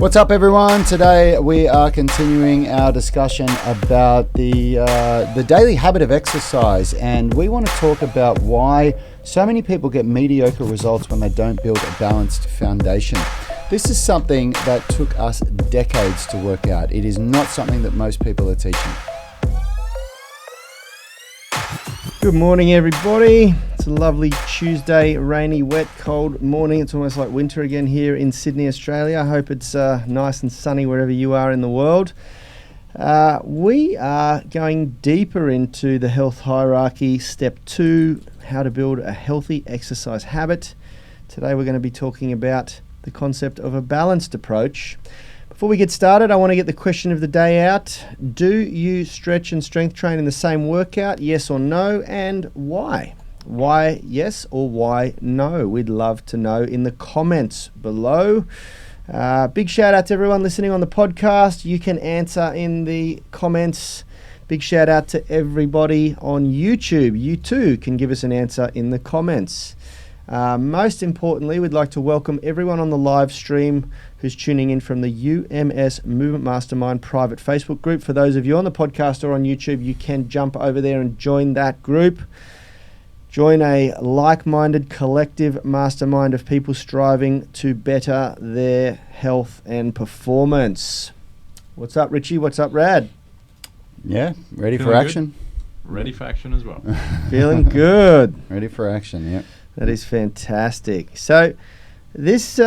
What's up, everyone? Today we are continuing our discussion about the daily habit of exercise, and we want to talk about why so many people get mediocre results when they don't build a balanced foundation. This is something that took us decades to work out. It is not something that most people are teaching. Good morning, everybody. It's a lovely Tuesday, rainy, wet, cold morning. It's almost like winter again here in Sydney, Australia. I hope it's nice and sunny wherever you are in the world. We are going deeper into the health hierarchy, step 2, how to build a healthy exercise habit. Today we're going to be talking about the concept of a balanced approach. Before we get started, I want to get the question of the day out. Do you stretch and strength train in the same workout? Yes or no? And why? Why yes or why no? We'd love to know in the comments below. Big shout out to everyone listening on the podcast. You can answer in the comments. Big shout out to everybody on YouTube. You too can give us an answer in the comments. Most importantly, we'd like to welcome everyone on the live stream who's tuning in from the UMS Movement Mastermind private Facebook group. For those of you on the podcast or on YouTube, you can jump over there and join that group. Join a like-minded collective mastermind of people striving to better their health and performance. What's up, Richie? What's up, Rad? Yeah, ready for action? Ready for action as well. Feeling good. Ready for action, yeah. That is fantastic. So this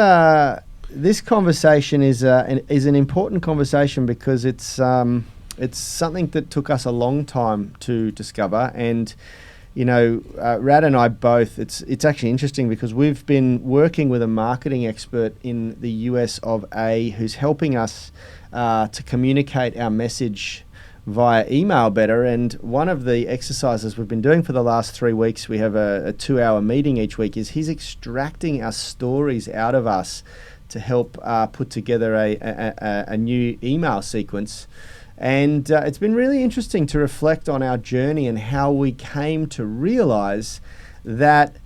conversation is an important conversation because it's something that took us a long time to discover. And you know, Rad and I both, it's actually interesting because we've been working with a marketing expert in the US of A who's helping us to communicate our message via email better. And one of the exercises we've been doing for the last 3 weeks, we have a 2-hour meeting each week, is he's extracting our stories out of us to help put together a new email sequence. And it's been really interesting to reflect on our journey and how we came to realize that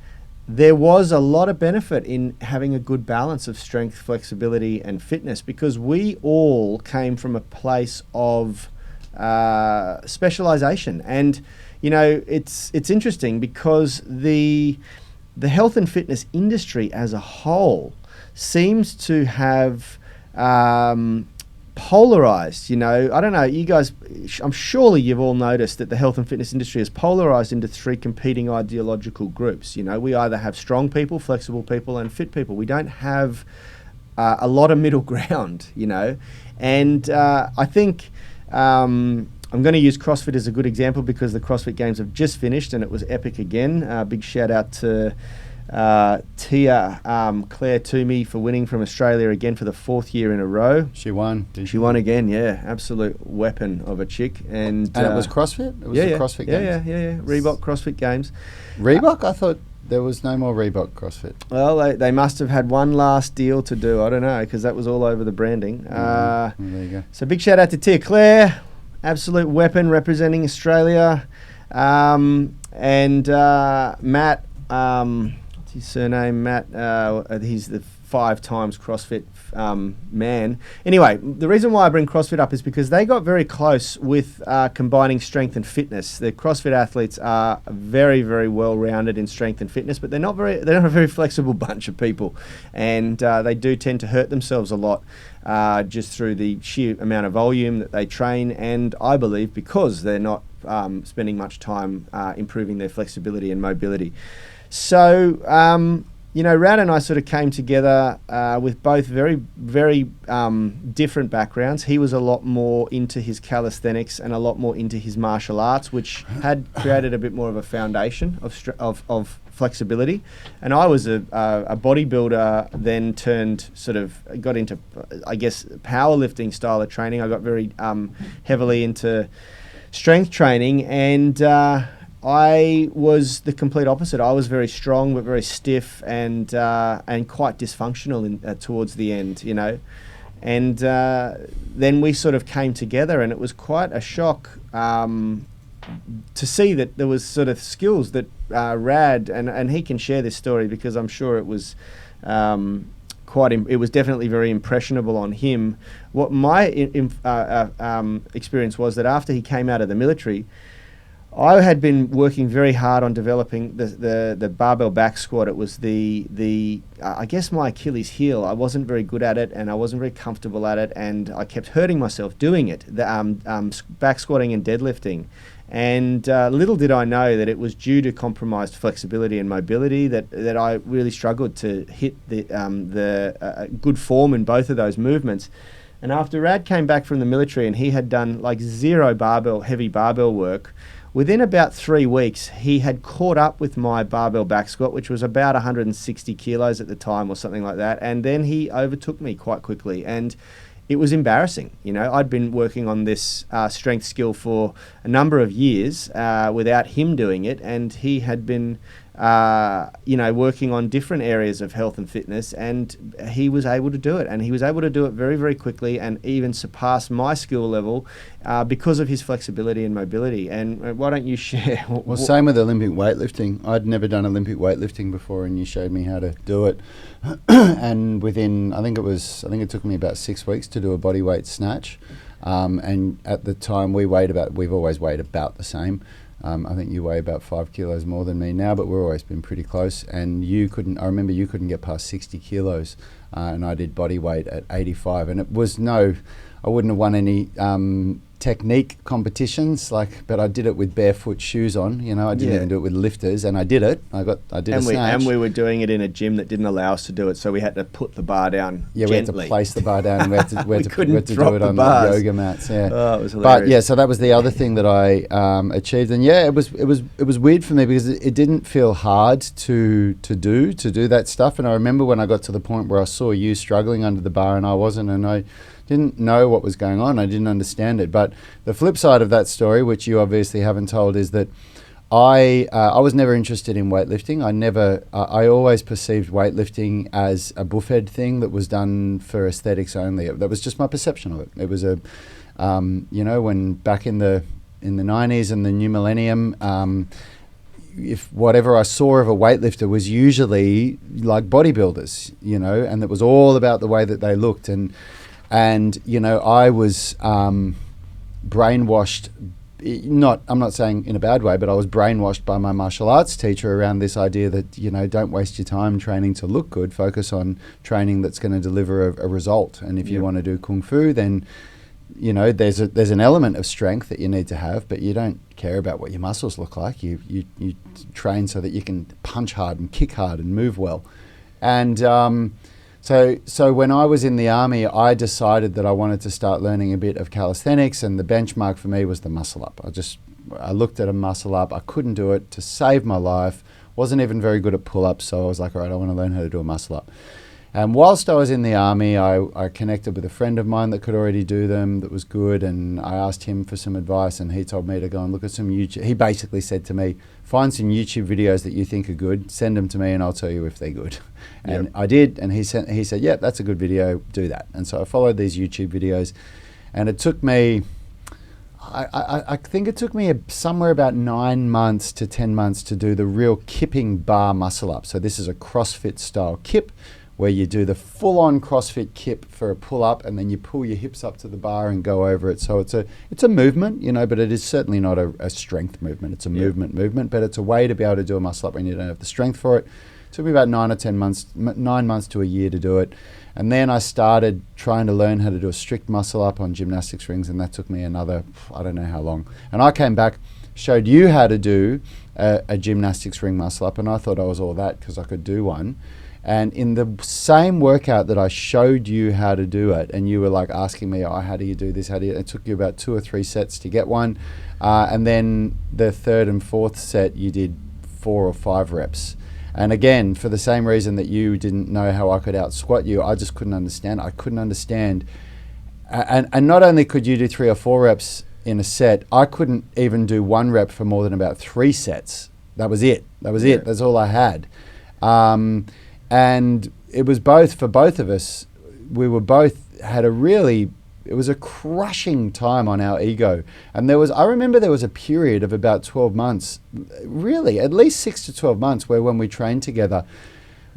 there was a lot of benefit in having a good balance of strength, flexibility, and fitness, because we all came from a place of specialization. And you know, it's interesting because the health and fitness industry as a whole seems to have polarized. You know, I don't know, you guys, I'm surely you've all noticed that the health and fitness industry is polarized into 3 competing ideological groups. You know, we either have strong people, flexible people, and fit people. We don't have a lot of middle ground, you know. And I think I'm going to use CrossFit as a good example because the CrossFit Games have just finished and it was epic again. Big shout out to Tia Claire Toomey for winning from Australia again for the 4th year in a row. She won. She won again, yeah. Absolute weapon of a chick. And it was CrossFit? It was the CrossFit Games? Yeah. Reebok CrossFit Games. Reebok? I thought there was no more Reebok CrossFit. Well, they must have had one last deal to do. I don't know, because that was all over the branding. Well, there you go. So big shout out to Tia Claire. Absolute weapon representing Australia. And Matt, what's his surname? Matt, he's the 5 times CrossFit man. Anyway, the reason why I bring CrossFit up is because they got very close with combining strength and fitness. The CrossFit athletes are very, very well rounded in strength and fitness, but they're not a very flexible bunch of people, and they do tend to hurt themselves a lot just through the sheer amount of volume that they train, and I believe because they're not spending much time improving their flexibility and mobility. So you know, Rad and I sort of came together with both very, very different backgrounds. He was a lot more into his calisthenics and a lot more into his martial arts, which had created a bit more of a foundation of flexibility. And I was a bodybuilder, then got into, I guess, powerlifting style of training. I got very heavily into strength training, and I was the complete opposite. I was very strong but very stiff and quite dysfunctional towards the end, you know. And then we sort of came together, and it was quite a shock to see that there was sort of skills that Rad, and he can share this story because I'm sure it was it was definitely very impressionable on him. What my experience was that after he came out of the military, I had been working very hard on developing the barbell back squat. It was I guess my Achilles heel. I wasn't very good at it, and I wasn't very comfortable at it, and I kept hurting myself doing it. The back squatting and deadlifting. And little did I know that it was due to compromised flexibility and mobility that I really struggled to hit the good form in both of those movements. And after Rad came back from the military and he had done like zero heavy barbell work, within about 3 weeks, he had caught up with my barbell back squat, which was about 160 kilos at the time or something like that. And then he overtook me quite quickly. And it was embarrassing. I'd been working on this strength skill for a number of years without him doing it, and he had been, working on different areas of health and fitness, and he was able to do it, and he was able to do it very, very quickly, and even surpass my skill level because of his flexibility and mobility. And why don't you share? Well, same with Olympic weightlifting. I'd never done Olympic weightlifting before, and you showed me how to do it. And within, I think it took me about 6 weeks to do a body weight snatch. And at the time we've always weighed about the same. I think you weigh about 5 kilos more than me now, but we've always been pretty close. And I remember you couldn't get past 60 kilos, and I did body weight at 85. And it was I wouldn't have won any technique competitions, but I did it with barefoot shoes on. I didn't even do it with lifters, and I did it. I did a snatch. And we were doing it in a gym that didn't allow us to do it, so we had to put the bar down. Yeah, gently. we had to place the bar down. And we had to, we had to do it on bars. the yoga mats. Yeah, it was hilarious. But yeah, so that was the other thing that I achieved, and yeah, it was weird for me because it didn't feel hard to do that stuff. And I remember when I got to the point where I saw you struggling under the bar and I wasn't, and I didn't know what was going on. I didn't understand it. But the flip side of that story, which you obviously haven't told, is that I was never interested in weightlifting. I always perceived weightlifting as a buffhead thing that was done for aesthetics only. That was just my perception of it. It was when back in the 90s and the new millennium, if whatever I saw of a weightlifter was usually like bodybuilders, and it was all about the way that they looked. And I was brainwashed, I'm not saying in a bad way, but I was brainwashed by my martial arts teacher around this idea that, don't waste your time training to look good, focus on training that's going to deliver a result. And if you want to do Kung Fu, then, there's an element of strength that you need to have, but you don't care about what your muscles look like. You train so that you can punch hard and kick hard and move well. And So when I was in the army, I decided that I wanted to start learning a bit of calisthenics, and the benchmark for me was the muscle up. I looked at a muscle up. I couldn't do it to save my life. Wasn't even very good at pull-ups, so I was like, all right, I want to learn how to do a muscle up. And whilst I was in the army, I connected with a friend of mine that could already do them, that was good, and I asked him for some advice, and he told me to go and look at some YouTube. He basically said to me, find some YouTube videos that you think are good, send them to me, and I'll tell you if they're good. And I did, and he said, yeah, that's a good video, do that. And so I followed these YouTube videos, and it took me, I think it took me somewhere about 9 months to 10 months to do the real kipping bar muscle up. So this is a CrossFit style kip, where you do the full-on CrossFit kip for a pull-up, and then you pull your hips up to the bar and go over it. So it's a movement, but it is certainly not a strength movement. It's a movement, but it's a way to be able to do a muscle-up when you don't have the strength for it. It took me about 9 months to a year to do it. And then I started trying to learn how to do a strict muscle-up on gymnastics rings, and that took me another, I don't know how long. And I came back, showed you how to do a gymnastics ring muscle-up, and I thought I was all that because I could do one. And in the same workout that I showed you how to do it, and you were like asking me, how do you do this? It took you about 2 or 3 sets to get one. And then the third and fourth set, you did 4 or 5 reps. And again, for the same reason that you didn't know how I could out squat you, I just couldn't understand. I couldn't understand. And not only could you do 3 or 4 reps in a set, I couldn't even do 1 rep for more than about 3 sets. That was it. That's all I had. And it was for both of us, we were both it was a crushing time on our ego. And I remember there was a period of about 12 months, really, at least 6 to 12 months, where when we trained together,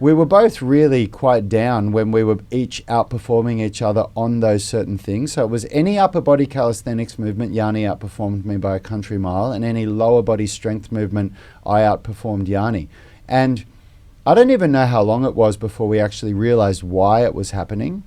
we were both really quite down when we were each outperforming each other on those certain things. So it was any upper body calisthenics movement, Yanni outperformed me by a country mile, and any lower body strength movement, I outperformed Yanni. And I don't even know how long it was before we actually realized why it was happening.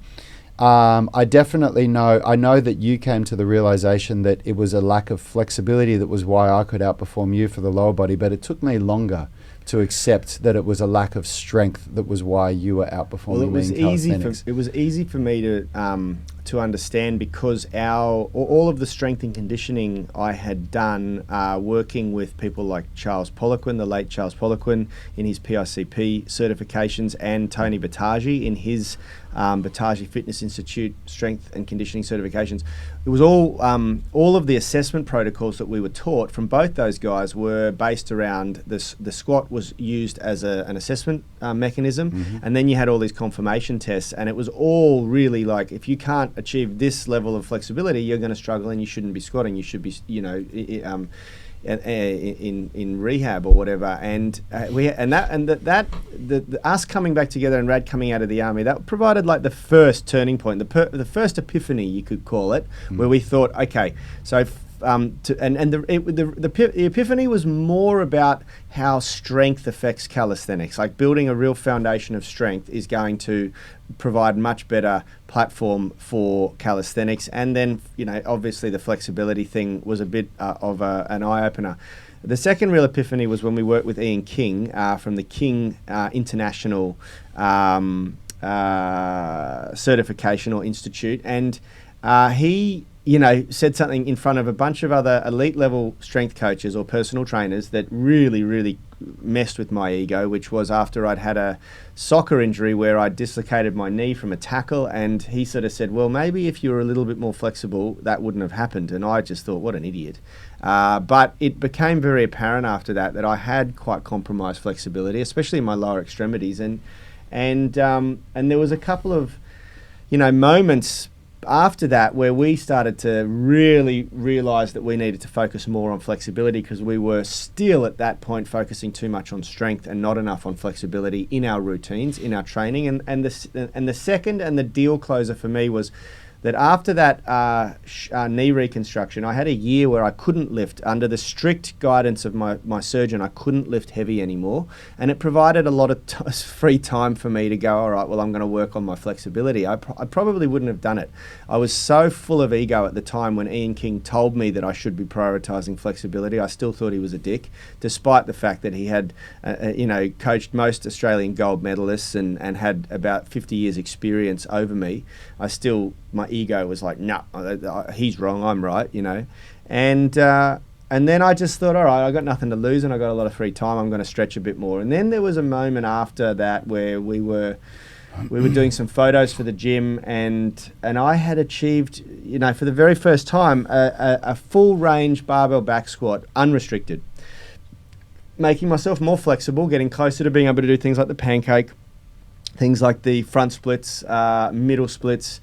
I definitely know that you came to the realization that it was a lack of flexibility that was why I could outperform you for the lower body, but it took me longer to accept that it was a lack of strength that was why you were outperforming me in calisthenics. It was easy for me to understand because all of the strength and conditioning I had done working with people like Charles Poliquin, the late Charles Poliquin, in his PICP certifications, and Tony Battaji in his Battaji Fitness Institute strength and conditioning certifications. It was all of the assessment protocols that we were taught from both those guys were based around this. The squat was used as an assessment mechanism, and then you had all these confirmation tests, and it was all really like, if you can't achieve this level of flexibility, you're going to struggle, and you shouldn't be squatting. You should be, in rehab or whatever. And us coming back together and Rad coming out of the army, that provided like the first turning point, the first epiphany, you could call it, where we thought, okay, so. The epiphany was more about how strength affects calisthenics. Like building a real foundation of strength is going to provide much better platform for calisthenics. And then, obviously the flexibility thing was a bit of an eye-opener. The second real epiphany was when we worked with Ian King from the King International Certification or Institute, and he said something in front of a bunch of other elite level strength coaches or personal trainers that really, really messed with my ego, which was after I'd had a soccer injury where I dislocated my knee from a tackle, and he sort of said, well, maybe if you were a little bit more flexible, that wouldn't have happened. And I just thought, what an idiot. But it became very apparent after that I had quite compromised flexibility, especially in my lower extremities. And there was a couple of, moments after that where we started to really realize that we needed to focus more on flexibility, because we were still at that point focusing too much on strength and not enough on flexibility in our routines, in our training. And the second and the deal closer for me was that after that knee reconstruction, I had a year where I couldn't lift. Under the strict guidance of my surgeon, I couldn't lift heavy anymore. And it provided a lot of free time for me to go, all right, well, I'm going to work on my flexibility. I probably wouldn't have done it. I was so full of ego at the time when Ian King told me that I should be prioritizing flexibility. I still thought he was a dick, despite the fact that he had, coached most Australian gold medalists and had about 50 years experience over me. My ego was like, no, he's wrong, I'm right, And then I just thought, all right, I got nothing to lose and I got a lot of free time, I'm going to stretch a bit more. And then there was a moment after that where we were doing some photos for the gym, and I had achieved, for the very first time, a full range barbell back squat, unrestricted, making myself more flexible, getting closer to being able to do things like the pancake, things like the front splits, middle splits.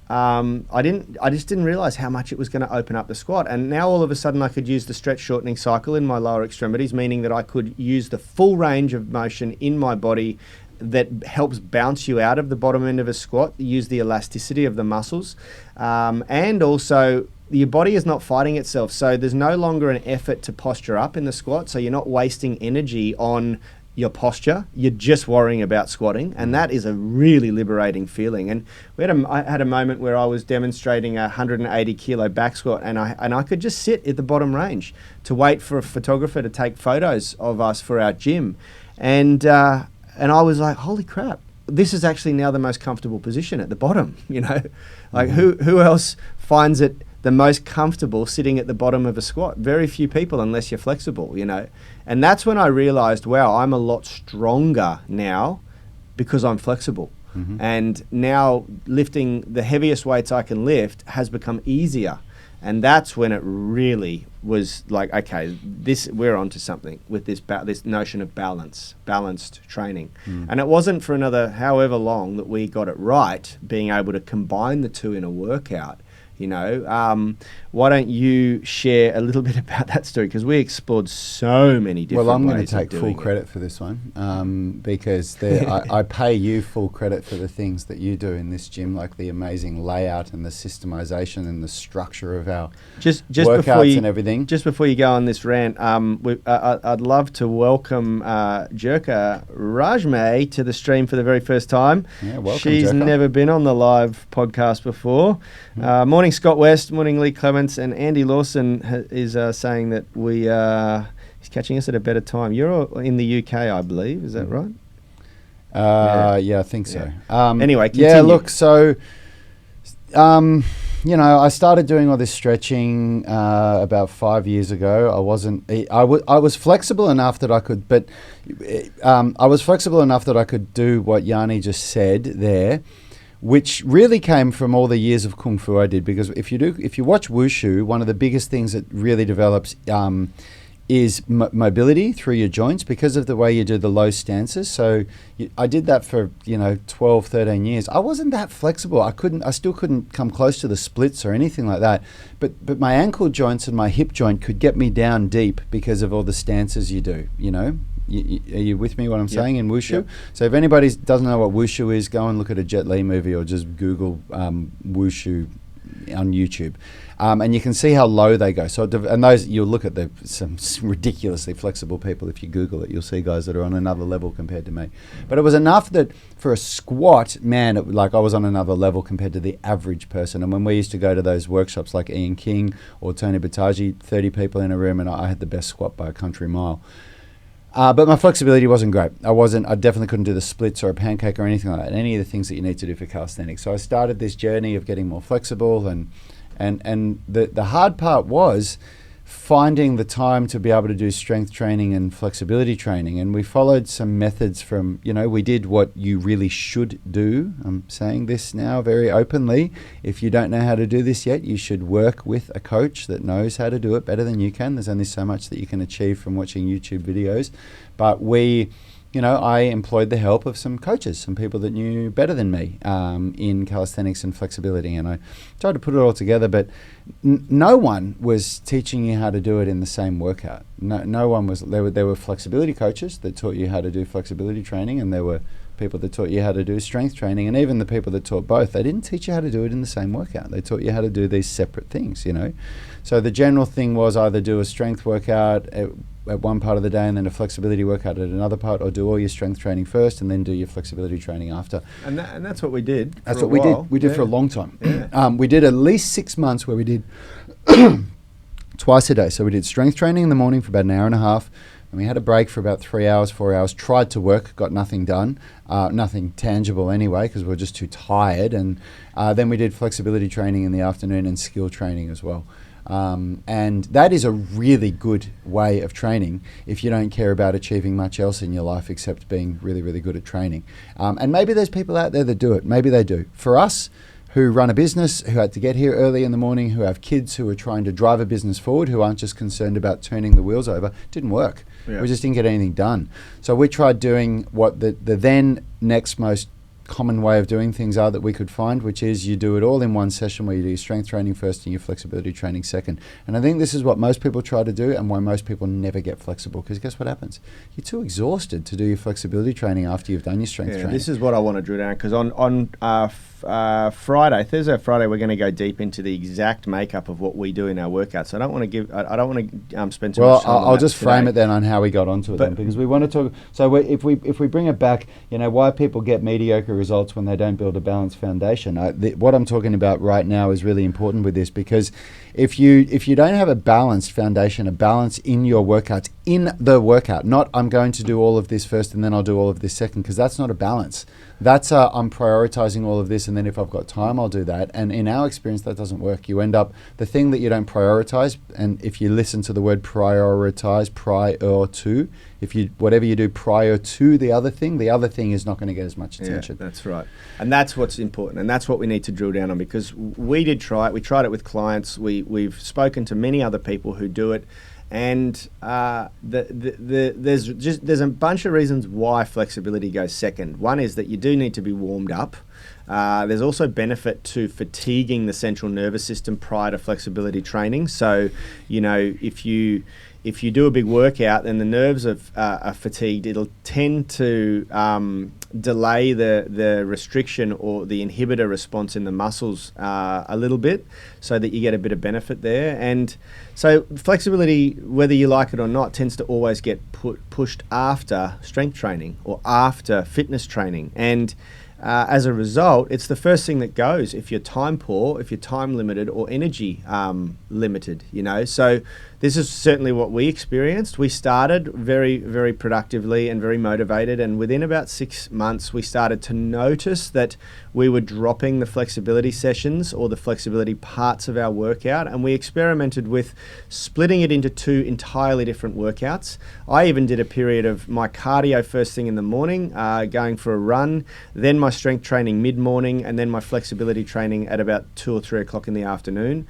I just didn't realize how much it was going to open up the squat. And now all of a sudden I could use the stretch shortening cycle in my lower extremities, meaning that I could use the full range of motion in my body that helps bounce you out of the bottom end of a squat, use the elasticity of the muscles. And also your body is not fighting itself. So there's no longer an effort to posture up in the squat. So you're not wasting energy on your posture, you're just worrying about squatting, and that is a really liberating feeling. And I had a moment where I was demonstrating a 180 kilo back squat, and I could just sit at the bottom range to wait for a photographer to take photos of us for our gym, and I was like, holy crap, this is actually now the most comfortable position at the bottom. Like who else finds it the most comfortable sitting at the bottom of a squat? Very few people, unless you're flexible, And that's when I realized, wow, I'm a lot stronger now because I'm flexible. Mm-hmm. And now lifting the heaviest weights I can lift has become easier. And that's when it really was like, okay, we're onto something with this notion of balanced training. Mm. And it wasn't for another however long that we got it right, being able to combine the two in a workout. Why don't you share a little bit about that story? Because we explored so many different ways. Well, I'm going to take full credit for this one because I pay you full credit for the things that you do in this gym, like the amazing layout and the systemization and the structure of our workouts and everything. Just before you go on this rant, I'd love to welcome Jerka Rajme to the stream for the very first time. Yeah, welcome, She's Jerka. never been on the live podcast before. Morning, Scott West. Morning, Lee Clements. And Andy Lawson is saying that he's catching us at a better time. You're in the UK, I believe. Is that right? Yeah, I think so. Anyway, continue. Yeah, look, so, I started doing all this stretching about 5 years ago. I was flexible enough that I could, but I was flexible enough that I could do what Yanni just said there, which really came from all the years of Kung Fu I did. Because if you watch Wushu, one of the biggest things that really develops is mobility through your joints because of the way you do the low stances. So I did that for 12, 13 years. I wasn't that flexible. I still couldn't come close to the splits or anything like that. But my ankle joints and my hip joint could get me down deep because of all the stances you do. Are you with me what I'm saying in Wushu? Yep. So if anybody doesn't know what Wushu is, go and look at a Jet Li movie or just Google Wushu on YouTube. And you can see how low they go. So, and those, you'll look at some ridiculously flexible people. If you Google it, you'll see guys that are on another level compared to me. But it was enough that for a squat, man, I was on another level compared to the average person. And when we used to go to those workshops like Ian King or Tony Bataji, 30 people in a room, and I had the best squat by a country mile. But my flexibility wasn't great. I definitely couldn't do the splits or a pancake or anything like that, any of the things that you need to do for calisthenics. So I started this journey of getting more flexible, and the hard part was finding the time to be able to do strength training and flexibility training. And we followed some methods from, we did what you really should do. I'm saying this now very openly. If you don't know how to do this yet, you should work with a coach that knows how to do it better than you can. There's only so much that you can achieve from watching YouTube videos. But I employed the help of some coaches, some people that knew better than me in calisthenics and flexibility. And I tried to put it all together, but no one was teaching you how to do it in the same workout. No one was. There were flexibility coaches that taught you how to do flexibility training, and there were people that taught you how to do strength training. And even the people that taught both, they didn't teach you how to do it in the same workout. They taught you how to do these separate things, So the general thing was either do a strength workout at one part of the day and then a flexibility workout at another part, or do all your strength training first and then do your flexibility training after. And that's what we did. That's what we did. We did for a long time. Yeah. We did at least 6 months where we did twice a day. So we did strength training in the morning for about an hour and a half, and we had a break for about 3 hours, 4 hours, tried to work, got nothing done, nothing tangible anyway, because we were just too tired. And then we did flexibility training in the afternoon and skill training as well. And that is a really good way of training if you don't care about achieving much else in your life except being really, really good at training. And maybe there's people out there that do it. Maybe they do. For us, who run a business, who had to get here early in the morning, who have kids who are trying to drive a business forward, who aren't just concerned about turning the wheels over, didn't work. Yeah. We just didn't get anything done. So we tried doing what the then next most common way of doing things are that we could find, which is you do it all in one session where you do your strength training first and your flexibility training second. And I think this is what most people try to do and why most people never get flexible, because guess what happens? You're too exhausted to do your flexibility training after you've done your strength training. This is what I want to drill down, because on Thursday or Friday, we're going to go deep into the exact makeup of what we do in our workouts. So I don't want to spend too much time on I'll just today. frame it then on how we got onto it then, because we want to talk. So if we bring it back, why people get mediocre results when they don't build a balanced foundation. What I'm talking about right now is really important with this, because if you don't have a balanced foundation, a balance in your workouts, in the workout, not I'm going to do all of this first and then I'll do all of this second, because that's not a balance. That's I'm prioritizing all of this, and then if I've got time, I'll do that. And in our experience, that doesn't work. You end up, the thing that you don't prioritize, and if you listen to the word prioritize, prior to, whatever you do prior to the other thing is not going to get as much attention. Yeah, that's right. And that's what's important, and that's what we need to drill down on, because we did try it. We tried it with clients. We've spoken to many other people who do it. And there's a bunch of reasons why flexibility goes second. One is that you do need to be warmed up. There's also benefit to fatiguing the central nervous system prior to flexibility training. So, if you do a big workout and the nerves are fatigued, it'll tend to delay the restriction or the inhibitor response in the muscles a little bit, so that you get a bit of benefit there. And so flexibility, whether you like it or not, tends to always get pushed after strength training or after fitness training. And as a result, it's the first thing that goes if you're time poor, if you're time limited or energy limited, So this is certainly what we experienced. We started very, very productively and very motivated, and within about 6 months, we started to notice that we were dropping the flexibility sessions or the flexibility parts of our workout, and we experimented with splitting it into 2 entirely different workouts. I even did a period of my cardio first thing in the morning, going for a run, then my strength training mid-morning, and then my flexibility training at about 2 or 3 o'clock in the afternoon.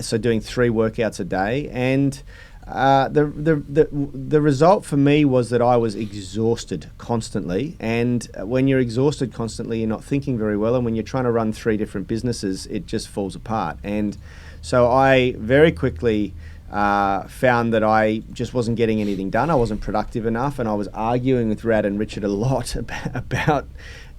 So doing 3 workouts a day. And the result for me was that I was exhausted constantly. And when you're exhausted constantly, you're not thinking very well. And when you're trying to run 3 different businesses, it just falls apart. And so I very quickly found that I just wasn't getting anything done. I wasn't productive enough. And I was arguing with Rad and Richard a lot about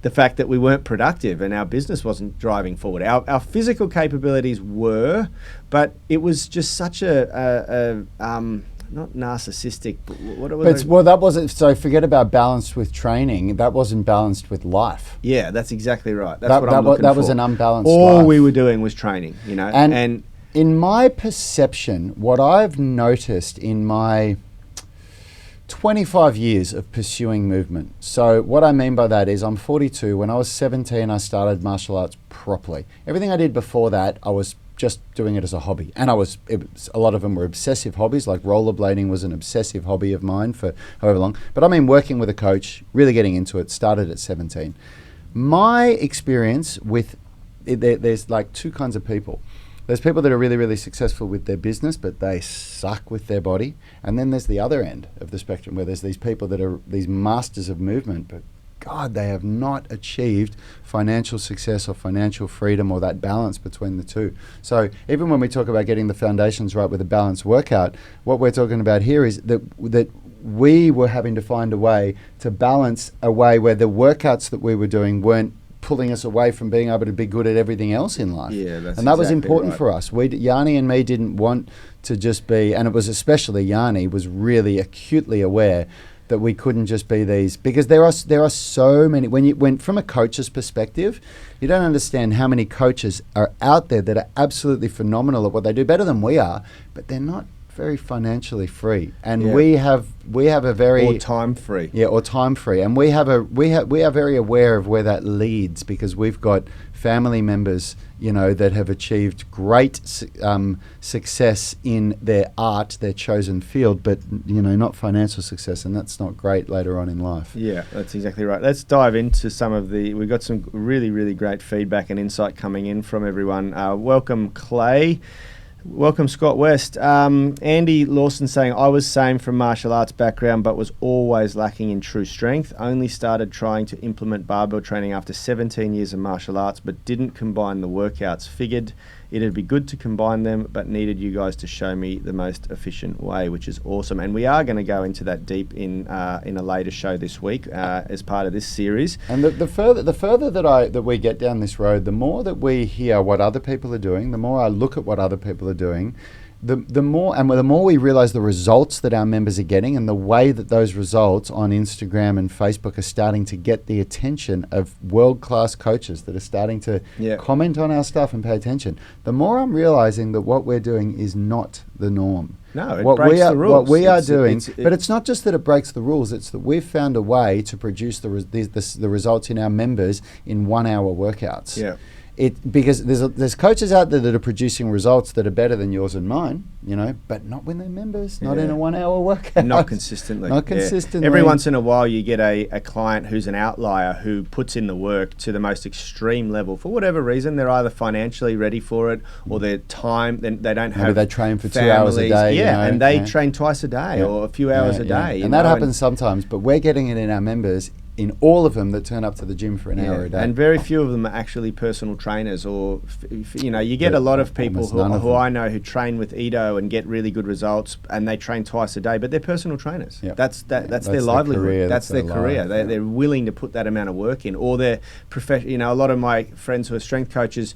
the fact that we weren't productive and our business wasn't driving forward. Our physical capabilities were, but it was just such a not narcissistic, but well, that wasn't, so forget about balanced with training, that wasn't balanced with life. Yeah, that's exactly right. That's what I'm looking for. That was an unbalanced All life. we were doing was training, and in my perception, what I've noticed in my 25 years of pursuing movement. So what I mean by that is I'm 42. When I was 17, I started martial arts properly. Everything I did before that, I was just doing it as a hobby. And a lot of them were obsessive hobbies, like rollerblading was an obsessive hobby of mine for however long. But I mean, working with a coach, really getting into it, started at 17. My experience with, there's like 2 kinds of people. There's people that are really, really successful with their business, but they suck with their body. And then there's the other end of the spectrum where there's these people that are these masters of movement, but God, they have not achieved financial success or financial freedom or that balance between the two. So even when we talk about getting the foundations right with a balanced workout, what we're talking about here is that we were having to find a way to balance a way where the workouts that we were doing weren't pulling us away from being able to be good at everything else in life. Yeah, that's and that was exactly important right. for us. Yanni and me didn't want to just be, and it was especially Yanni was really acutely aware that we couldn't just be these, because there are so many, when from a coach's perspective, you don't understand how many coaches are out there that are absolutely phenomenal at what they do, better than we are, but they're not very financially free, and we have a very, or time free. Yeah, or time free, and we are very aware of where that leads, because we've got family members, that have achieved great success in their art, their chosen field, but not financial success, and that's not great later on in life. Yeah, that's exactly right. Let's dive into we've got some really, really great feedback and insight coming in from everyone. Welcome, Clay. Welcome, Scott West. Andy Lawson saying, I was same from martial arts background, but was always lacking in true strength. Only started trying to implement barbell training after 17 years of martial arts, but didn't combine the workouts. Figured it'd be good to combine them, but needed you guys to show me the most efficient way, which is awesome. And we are going to go into that deep in a later show this week as part of this series. And the further that we get down this road, the more that we hear what other people are doing, the more I look at what other people are doing, the more we realize the results that our members are getting, and the way that those results on Instagram and Facebook are starting to get the attention of world-class coaches that are starting to comment on our stuff and pay attention, the more I'm realizing that what we're doing is not the norm. No, it breaks the rules. What we are doing, but it's not just that it breaks the rules, it's that we've found a way to produce the results in our members in 1 hour workouts. Yeah. Because there's coaches out there that are producing results that are better than yours and mine, but not when they're members, not in a 1 hour workout. Not consistently. Not consistently. Every once in a while you get a client who's an outlier who puts in the work to the most extreme level. For whatever reason, they're either financially ready for it, or their time, they don't have. Maybe they train for families. 2 hours a day. And they train twice a day or a few hours a day. And that happens sometimes, but we're getting it in our members in all of them that turn up to the gym for an hour a day. And very few of them are actually personal trainers, or you get a lot of people who I know who train with Edo and get really good results, and they train twice a day, but they're personal trainers. Yep. That's their livelihood. Career, that's their career. Life, They're willing to put that amount of work in, or they're a lot of my friends who are strength coaches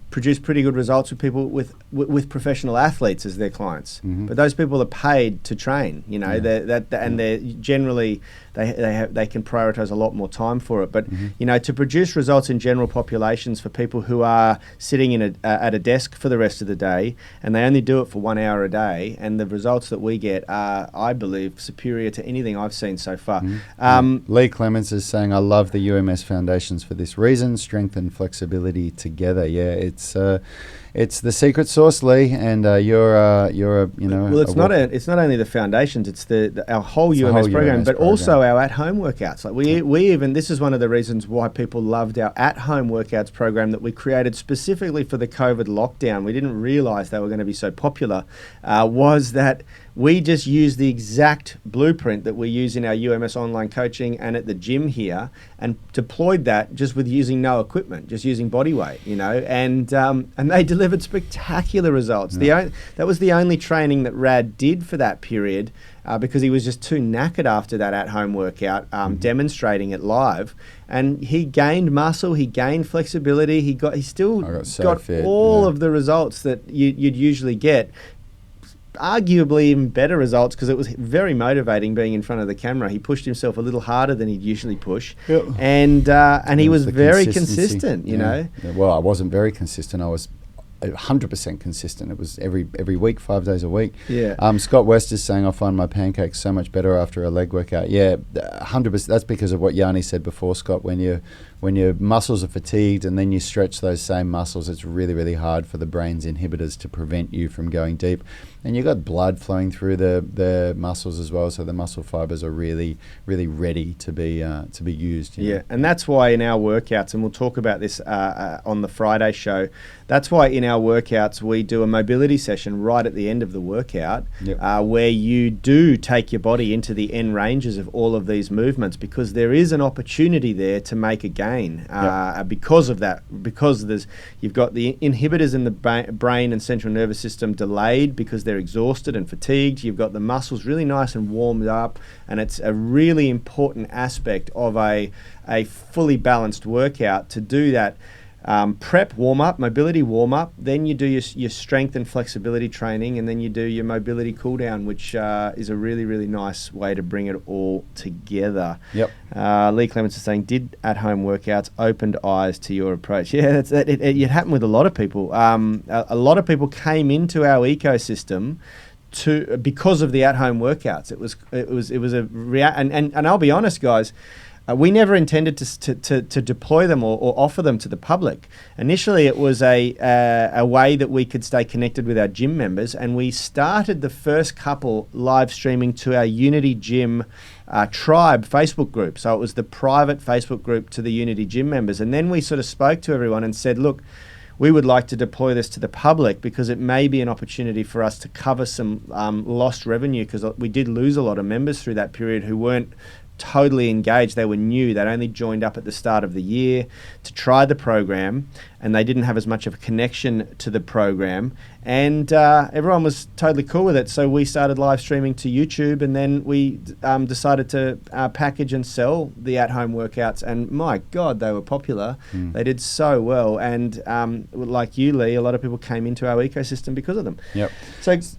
produce pretty good results with people with professional athletes as their clients. Mm-hmm. But those people are paid to train, and they're generally they can prioritize a lot more time for it. But to produce results in general populations for people who are sitting at a desk for the rest of the day, and they only do it for 1 hour a day, and the results that we get are, I believe, superior to anything I've seen so far. Lee Clements is saying, "I love the UMS foundations for this reason: strength and flexibility together." Yeah, it's the secret sauce, Lee, and you're Well, it's not only the foundations; it's our whole UMS program, but also our at-home workouts. Like we even, this is one of the reasons why people loved our at-home workouts program that we created specifically for the COVID lockdown. We didn't realize they were going to be so popular. Was that we just used the exact blueprint that we use in our UMS online coaching and at the gym here, and deployed that just with using no equipment, just using body weight, and they delivered spectacular results. Yeah. That was the only training that Rad did for that period, because he was just too knackered after that at-home workout, demonstrating it live. And he gained muscle, he gained flexibility, he still got fit, all of the results that you'd usually get. Arguably even better results, because it was very motivating being in front of the camera. He pushed himself a little harder than he'd usually push, and he was very consistent. You know. Well, I wasn't very consistent. I was 100% consistent. It was every week, 5 days a week. Yeah. Scott West is saying, I find my pancakes so much better after a leg workout. Yeah, 100%. That's because of what Yanni said before, Scott. When your muscles are fatigued and then you stretch those same muscles, it's really, really hard for the brain's inhibitors to prevent you from going deep. And you've got blood flowing through the muscles as well, so the muscle fibers are really, really ready to be used. Yeah, and that's why in our workouts, and we'll talk about this on the Friday show, that's why in our workouts we do a mobility session right at the end of the workout, where you do take your body into the end ranges of all of these movements, because there is an opportunity there to make a gain because of that, because you've got the inhibitors in the brain and central nervous system delayed because they're exhausted and fatigued. You've got the muscles really nice and warmed up, and it's a really important aspect of a fully balanced workout to do that. Prep warm-up, mobility warm-up, then you do your strength and flexibility training, and then you do your mobility cool-down, which is a really, really nice way to bring it all together. Yep. Lee Clements is saying, did at-home workouts opened eyes to your approach? Yeah, it happened with a lot of people. A lot of people came into our ecosystem because of the at-home workouts. It was and I'll be honest, guys. We never intended to deploy them or offer them to the public. Initially, it was a way that we could stay connected with our gym members, and we started the first couple live streaming to our Unity Gym Tribe Facebook group. So it was the private Facebook group to the Unity Gym members. And then we sort of spoke to everyone and said, look, we would like to deploy this to the public because it may be an opportunity for us to cover some lost revenue, because we did lose a lot of members through that period who weren't totally engaged. They were new. They'd only joined up at the start of the year to try the program, and they didn't have as much of a connection to the program, and everyone was totally cool with it. So we started live streaming to YouTube, and then we decided to package and sell the at-home workouts, and my God, they were popular. They did so well, and like you, Lee, a lot of people came into our ecosystem because of them. Yep.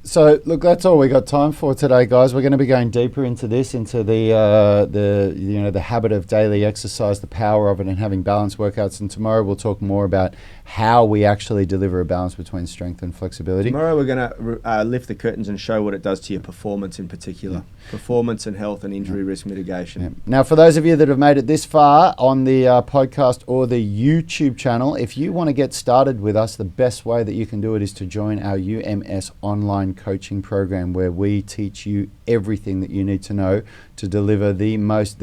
So look, that's all we got time for today, guys. We're going to be going deeper into this, into the habit of daily exercise, the power of it, and having balanced workouts. And tomorrow we'll talk more about how we actually deliver a balance between strength and flexibility. Tomorrow we're going to lift the curtains and show what it does to your performance in particular. Performance and health and injury risk mitigation. Now, for those of you that have made it this far on the podcast or the YouTube channel, if you want to get started with us, the best way that you can do it is to join our UMS online coaching program, where we teach you everything that you need to know to deliver the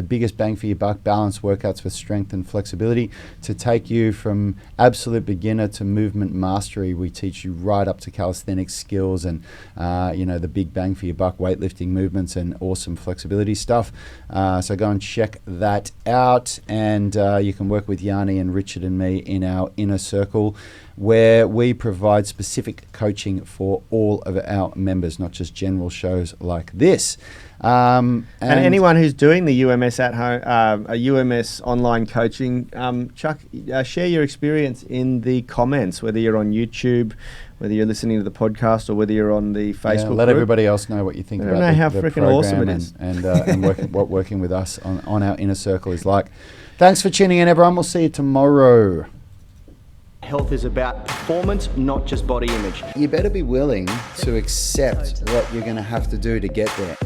biggest bang for your buck balanced workouts with strength and flexibility, to take you from absolute absolute beginner to movement mastery. We teach you right up to calisthenics skills and, the big bang for your buck weightlifting movements and awesome flexibility stuff. So go and check that out. And you can work with Yanni and Richard and me in our inner circle, where we provide specific coaching for all of our members, not just general shows like this. And anyone who's doing the UMS at home, a UMS online coaching, Chuck, share your experience in the comments, whether you're on YouTube, whether you're listening to the podcast, or whether you're on the Facebook let group. everybody else know what you think about know how the freaking program awesome it is. and what working with us on our inner circle is like. Thanks for tuning in, everyone. We'll see you tomorrow. Health is about performance, not just body image. You better be willing to accept what you're going to have to do to get there.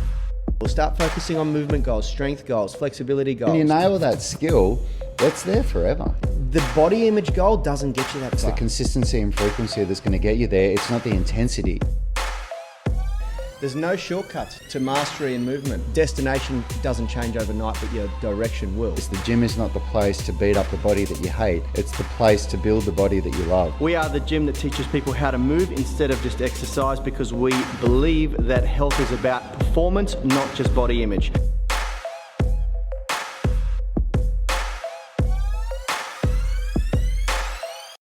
We'll start focusing on movement goals, strength goals, flexibility goals. When you nail that skill, that's there forever. The body image goal doesn't get you that It's far. the consistency and frequency that's going to get you there. It's not the intensity. There's no shortcuts to mastery and movement. Destination doesn't change overnight, but your direction will. The gym is not the place to beat up the body that you hate. It's the place to build the body that you love. We are the gym that teaches people how to move instead of just exercise, because we believe that health is about performance, not just body image.